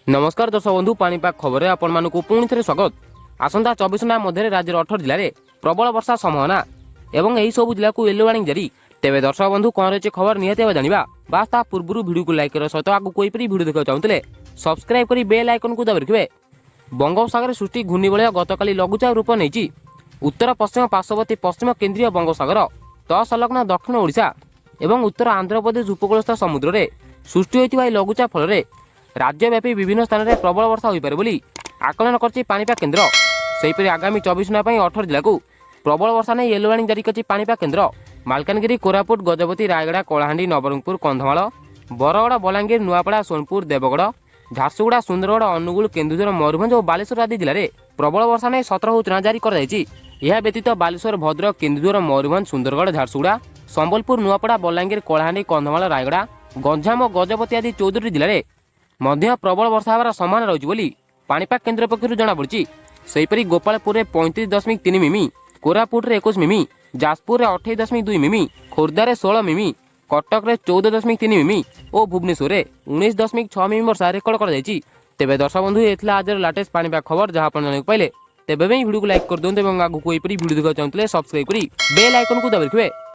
नमस्कार दर्शक बंधु पाणीपाग खबर आपण पुणी थे स्वागत। आसंता 24 घंटा मध्य राज्य 18 जिले में प्रबल वर्षा संभावना एवं यही सब जिला को येलो वार्निंग जारी। तेज दर्शक बंधु कौन रही खबर निहती जाना बास ता पूर्व भिडियो को लाइक सहित आगे कोई भिडियो देखा चाहते सब्सक्राइब कर बेल आइकन को दबा रखिए। बंगोपसागर सृष्टि घूर्णिबलय गतकाली लघुचाप रूप नहीं उत्तर पश्चिम पार्श्ववर्ती पश्चिम केन्द्रीय बंगोपसागर तत्संलग्न दक्षिण ओडिशा एवं उत्तर आंध्र प्रदेश उपकूलस्थ समुद्र में सृष्टि होता लघुचाप फल राज्यव्यापी विभिन्न स्थान में प्रबल वर्षा हो पारे बोली आकलन कर पाणीपाग केन्द्र। सेहीपरि आगामी 24 घंटा 18 जिला को प्रबल वर्षा नहीं येलो वार्निंग जारी कर पाणीपाग केन्द्र। मालकानगिरी कोरापुट गजपति रायगड़ा कलाहांडी नवरंगपुर कंधमाल बरगड़ बलांगीर नुआपड़ा सोनपुर देवगड़ झारसुगुड़ा सुंदरगढ़ अनुगुल केन्दुझर मयूरभंज और बालेश्वर आदि जिले में प्रबल वर्षा नहीं सतर्क सूचना जारी कर व्यतीत बालेश्वर भद्रक केन्दुझर मयूरभंज सुंदरगढ़ झारसुगुड़ा संबलपुर नुआपड़ा बलांगीर कलाहांडी कंधमाल रायगड़ा गंजाम और गजपति आदि 14 जिले में मध्य प्रबल वर्षा होवार संभावना रही बोली पाणीपाग केन्द्र पक्षर जनापड़ी। सेहीपरि गोपालपुर में 35.3 मिमी, कोरापुट में 21 मिमी, जाजपुर में 28.2 मिमी, खोर्धा में 16 मिमी, कटक में 14.3 मिमी और भुवनेश्वर में 19.6 मिमी वर्षा रेकर्ड कर तेज दर्शक बंधु ये आज लाटेस्ट पाणीपाग खबर जहाँ जानक पाइले तेज भिडियो को लाइक कर दिखाते आगे कोई भिडियो देखा चाहते सब्सक्राइब कर बेल आइकन को दबा रखिए।